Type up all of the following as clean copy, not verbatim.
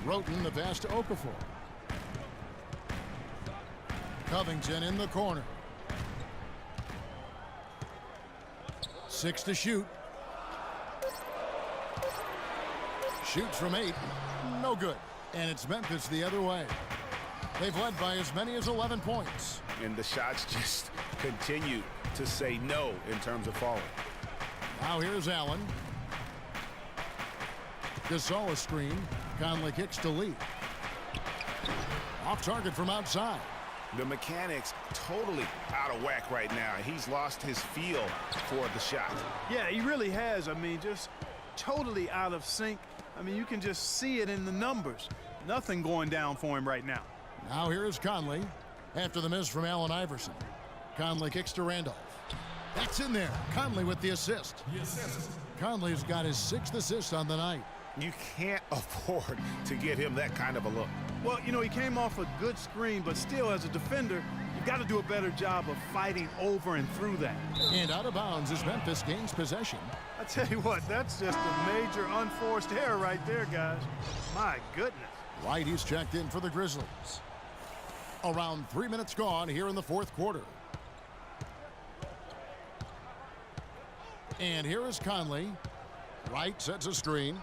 Roten the pass to Okafor. Covington in the corner. 6 to shoot. Shoots from 8. No good. And it's Memphis the other way. They've led by as many as 11 points. And the shots just continue to say no in terms of falling. Now here's Allen. Ezail a screen. Conley kicks to Lee. Off target from outside. The mechanics totally out of whack right now. He's lost his feel for the shot. Yeah, he really has. I mean, just totally out of sync. I mean, you can just see it in the numbers. Nothing going down for him right now. Now here is Conley. After the miss from Ezail Iverson. Conley kicks to Randolph. That's in there. Conley with the assist. Conley's got his 6th assist on the night. You can't afford to give him that kind of a look. Well, you know, he came off a good screen, but still, as a defender, you got to do a better job of fighting over and through that. And out of bounds as Memphis gains possession. I tell you what, that's just a major unforced error right there, guys. My goodness. White, he's checked in for the Grizzlies. Around 3 minutes gone here in the 4th quarter. And here is Conley. Wright sets a screen.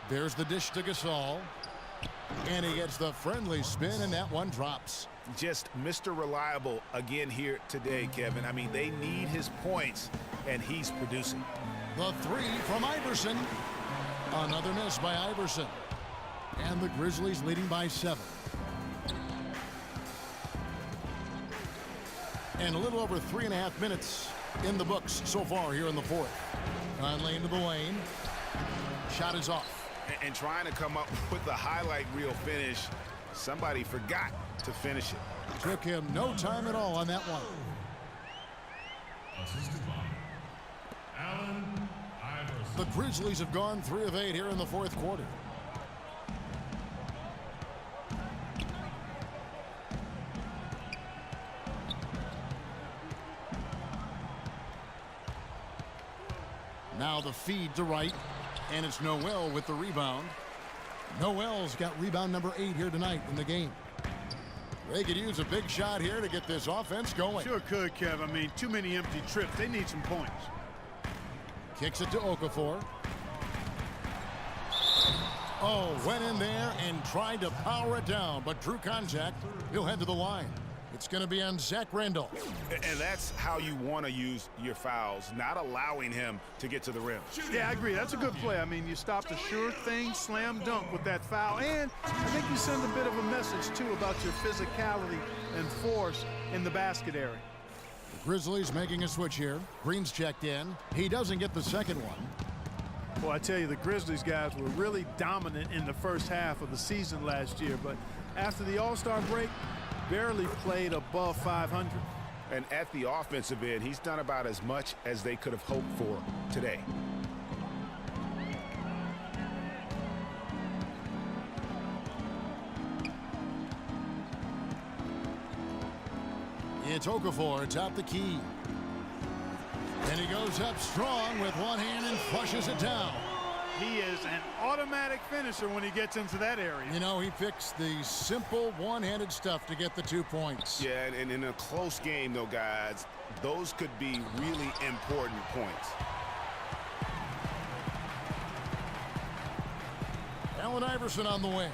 There's the dish to Ezail. And he gets the friendly spin, and that one drops. Just Mr. Reliable again here today, Kevin. I mean, they need his points, and he's producing. The 3 from Iverson. Another miss by Iverson. And the Grizzlies leading by 7. And a little over 3.5 minutes in the books so far here in the 4th. Conley into the lane. Shot is off. And trying to come up with the highlight reel finish, somebody forgot to finish it. Took him no time at all on that one. Assisted by Ezail Iverson. The Grizzlies have gone 3 of 8 here in the 4th quarter. Now the feed to Wright. And it's Noel with the rebound. Noel's got rebound number 8 here tonight in the game. They could use a big shot here to get this offense going. Sure could, Kev. I mean, too many empty trips. They need some points. Kicks it to Okafor. Oh, went in there and tried to power it down, but drew contact. He'll head to the line. It's going to be on Zach Randolph. And that's how you want to use your fouls, not allowing him to get to the rim. Yeah, I agree. That's a good play. I mean, you stopped a sure thing, slam dunk with that foul. And I think you send a bit of a message, too, about your physicality and force in the basket area. The Grizzlies making a switch here. Green's checked in. He doesn't get the second one. Well, I tell you, the Grizzlies guys were really dominant in the first half of the season last year. But after the All-Star break, barely played above 500. And at the offensive end, he's done about as much as they could have hoped for today. It's Okafor atop the key. And he goes up strong with one hand and flushes it down. He is an automatic finisher when he gets into that area. You know, he picks the simple one-handed stuff to get the 2 points. Yeah, and in a close game, though, guys, those could be really important points. Ezail Iverson on the wing.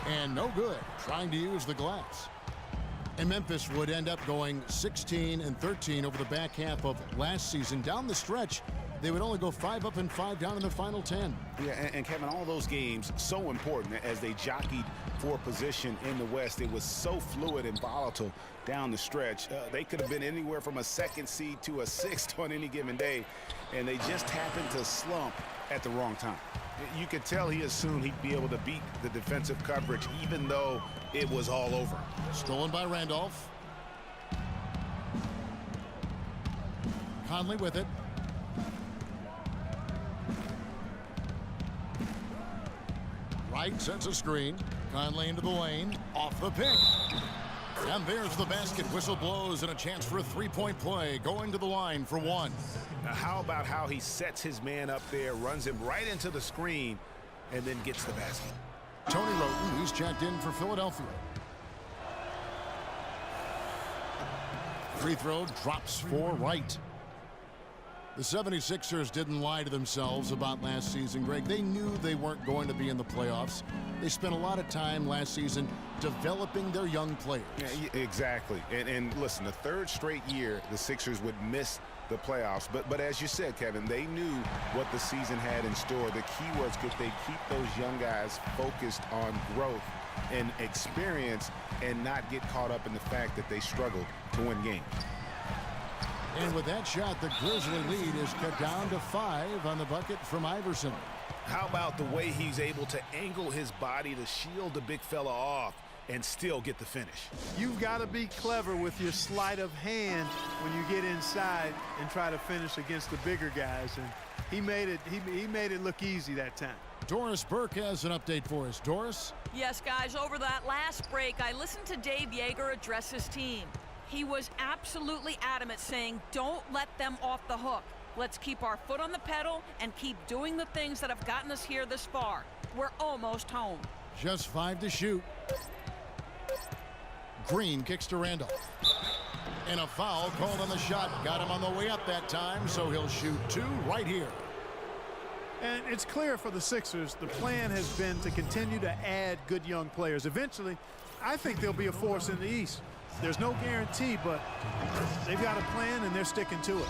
And no good, trying to use the glass. And Memphis would end up going 16 and 13 over the back half of last season. Down the stretch, they would only go 5 up and 5 down in the final 10. Yeah, and Kevin, all those games so important as they jockeyed for position in the West. It was so fluid and volatile down the stretch. They could have been anywhere from a 2nd seed to a 6th on any given day, and they just happened to slump at the wrong time. You could tell he assumed he'd be able to beat the defensive coverage, even though it was all over. Stolen by Randolph. Conley with it. Wright sets a screen. Conley into the lane. Off the pick. And there's the basket. Whistle blows and a chance for a three-point play. Going to the line for one. Now, how about how he sets his man up there, runs him right into the screen, and then gets the basket. Tony Roten, he's checked in for Philadelphia. Free throw drops for Wright. The 76ers didn't lie to themselves about last season, Greg. They knew they weren't going to be in the playoffs. They spent a lot of time last season developing their young players. Yeah, exactly. And listen, the third straight year the Sixers would miss the playoffs. But as you said, Kevin, they knew what the season had in store. The key was could they keep those young guys focused on growth and experience and not get caught up in the fact that they struggled to win games. And with that shot, the Grizzly lead is cut down to 5 on the bucket from Iverson. How about the way he's able to angle his body to shield the big fella off and still get the finish? You've got to be clever with your sleight of hand when you get inside and try to finish against the bigger guys. And he made it look easy that time. Doris Burke has an update for us. Doris? Yes, guys, over that last break, I listened to Dave Yeager address his team. He was absolutely adamant, saying, don't let them off the hook. Let's keep our foot on the pedal and keep doing the things that have gotten us here this far. We're almost home. Just 5 to shoot. Green kicks to Randolph. And a foul called on the shot. Got him on the way up that time, so he'll shoot 2 right here. And it's clear for the Sixers, the plan has been to continue to add good young players. Eventually, I think they'll be a force in the East. There's no guarantee, but they've got a plan and they're sticking to it.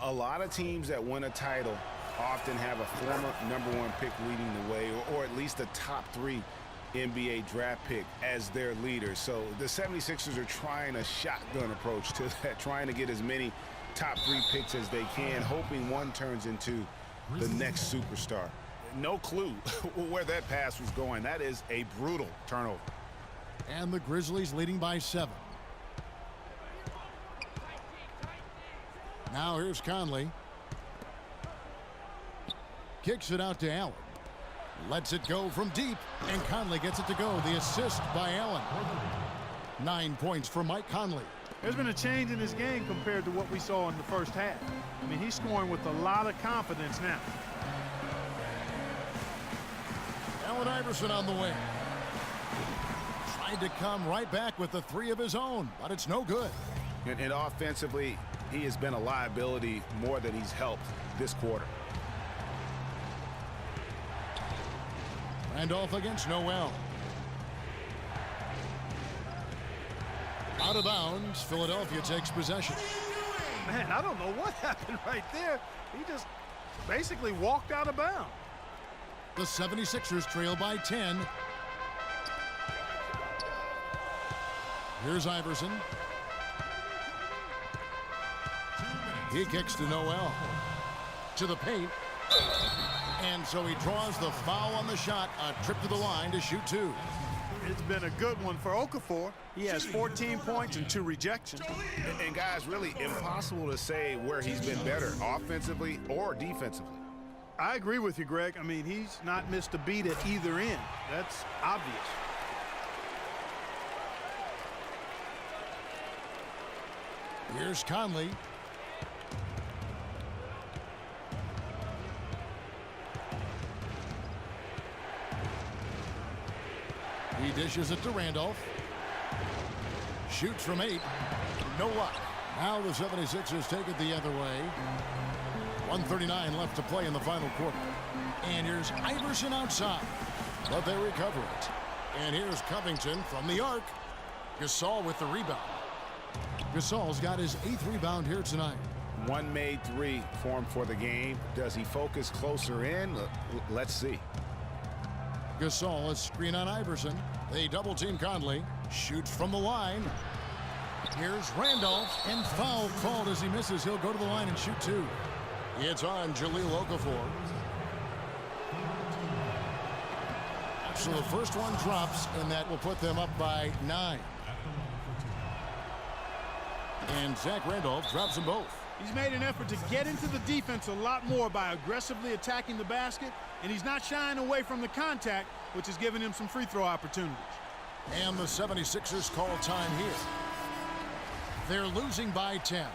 A lot of teams that win a title often have a former #1 pick leading the way, or at least a top 3 NBA draft pick as their leader. So the 76ers are trying a shotgun approach to that, trying to get as many top 3 picks as they can, hoping one turns into the next superstar. No clue where that pass was going. That is a brutal turnover. And the Grizzlies leading by 7. Now here's Conley. Kicks it out to Allen. Lets it go from deep, and Conley gets it to go. The assist by Allen. 9 points for Mike Conley. There's been a change in his game compared to what we saw in the first half. I mean, he's scoring with a lot of confidence now. Allen Iverson on the wing. Tried to come right back with the 3 of his own, but it's no good. And offensively, he has been a liability more than he's helped this quarter. Randolph against Noel. Out of bounds, Philadelphia takes possession. Man, I don't know what happened right there. He just basically walked out of bounds. The 76ers trail by 10. Here's Iverson. He kicks to Noel. To the paint. And so he draws the foul on the shot. A trip to the line to shoot 2. It's been a good one for Okafor. He has 14 points and 2 rejections. And guys, really impossible to say where he's been better, offensively or defensively. I agree with you, Greg. I mean, he's not missed a beat at either end. That's obvious. Here's Conley. He dishes it to Randolph. Shoots from 8. No luck. Now the 76ers take it the other way. 1:39 left to play in the final quarter. And here's Iverson outside. But they recover it. And here's Covington from the arc. Gasol with the rebound. Gasol's got his 8th rebound here tonight. 1 made 3 for him for the game. Does he focus closer in? Let's see. Gasol, a screen on Iverson. They double team Conley. Shoots from the line. Here's Randolph, and foul called as he misses. He'll go to the line and shoot 2. It's on Jahlil Okafor. So the first one drops, and that will put them up by 9. And Zach Randolph drops them both. He's made an effort to get into the defense a lot more by aggressively attacking the basket, and he's not shying away from the contact, which has given him some free throw opportunities. And the 76ers call time here. They're losing by 10.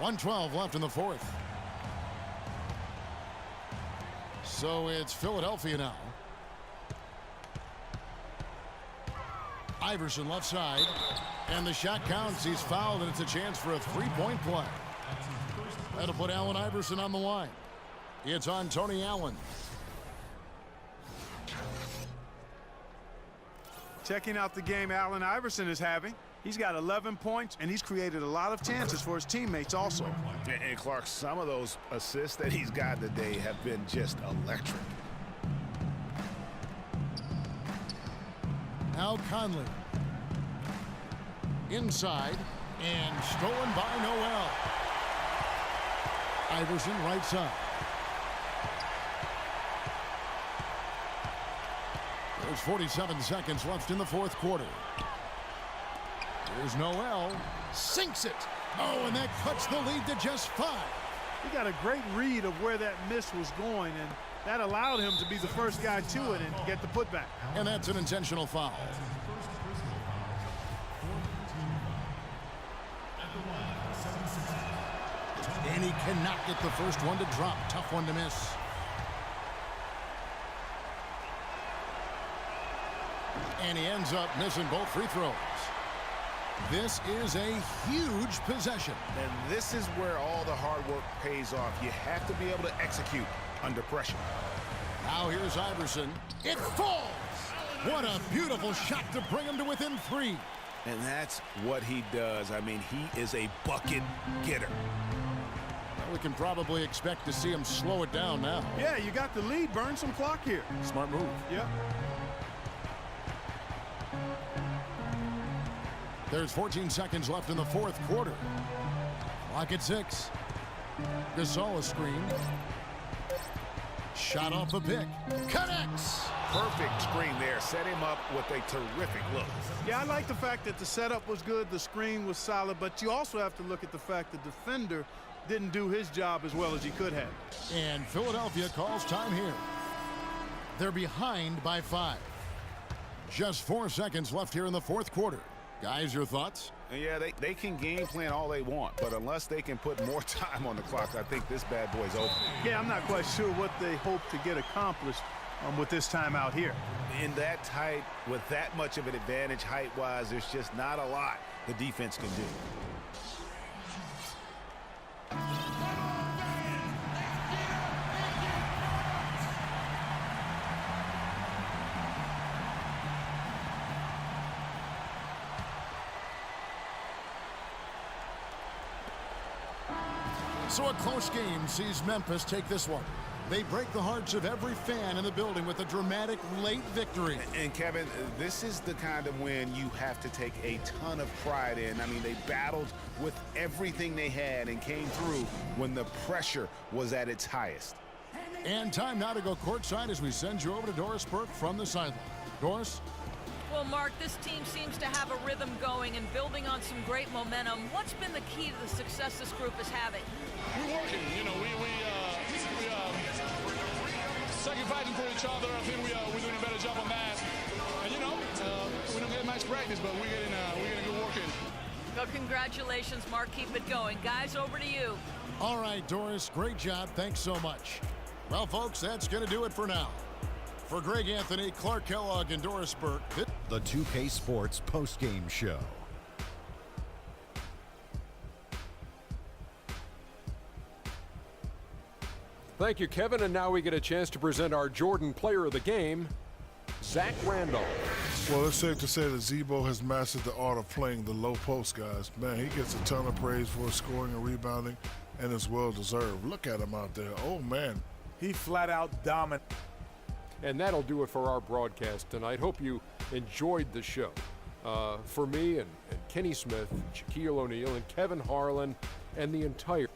1:12 left in the fourth. So it's Philadelphia now. Iverson left side. And the shot counts. He's fouled, and it's a chance for a three-point play. That'll put Allen Iverson on the line. It's on Tony Allen. Checking out the game Allen Iverson is having. He's got 11 points, and he's created a lot of chances for his teammates also. And Clark, some of those assists that he's got today have been just electric. Now Conley. Inside, and stolen by Noel. Iverson right side. There's 47 seconds left in the fourth quarter. Here's Noel. Sinks it. Oh, and that cuts the lead to just 5. He got a great read of where that miss was going, and that allowed him to be the first guy to it and get the putback. And that's an intentional foul. And he cannot get the first one to drop. Tough one to miss. And he ends up missing both free throws. This is a huge possession. And this is where all the hard work pays off. You have to be able to execute under pressure. Now here's Iverson. It falls. What a beautiful shot to bring him to within 3. And that's what he does. I mean, he is a bucket getter. Well, we can probably expect to see him slow it down now. Yeah, you got the lead. Burn some clock here. Smart move. Yep. There's 14 seconds left in the fourth quarter. Clock at 6. Gasol a screen. Shot off the pick. Connects. Perfect screen there. Set him up with a terrific look. Yeah, I like the fact that the setup was good, the screen was solid, but you also have to look at the fact the defender didn't do his job as well as he could have. And Philadelphia calls time here. They're behind by 5. Just 4 seconds left here in the fourth quarter. Guys, your thoughts? Yeah, they can game plan all they want, but unless they can put more time on the clock, I think this bad boy's over. Yeah, I'm not quite sure what they hope to get accomplished with this time out here. In that tight, with that much of an advantage height-wise, there's just not a lot the defense can do. So a close game sees Memphis take this one. They break the hearts of every fan in the building with a dramatic late victory. And Kevin, this is the kind of win you have to take a ton of pride in. I mean, they battled with everything they had and came through when the pressure was at its highest. And time now to go courtside as we send you over to Doris Burke from the sideline. Doris? Well, Mark, this team seems to have a rhythm going and building on some great momentum. What's been the key to the success this group is having? We're working. You know, we sacrificing for each other. I think we're doing a better job on that. And you know, we don't get much practice, but we're getting good work in. Well, congratulations, Mark. Keep it going. Guys, over to you. All right, Doris, great job. Thanks so much. Well, folks, that's going to do it for now. For Greg Anthony, Clark Kellogg, and Doris Burke, the 2K Sports postgame show. Thank you, Kevin. And now we get a chance to present our Jordan Player of the Game, Zach Randolph. Well, it's safe to say that Zebo has mastered the art of playing the low post, guys. Man, he gets a ton of praise for his scoring and rebounding, and it's well-deserved. Look at him out there. Oh, man. He flat out dominant. And that'll do it for our broadcast tonight. Hope you enjoyed the show. For me and Kenny Smith, Shaquille O'Neal, and Kevin Harlan, and the entire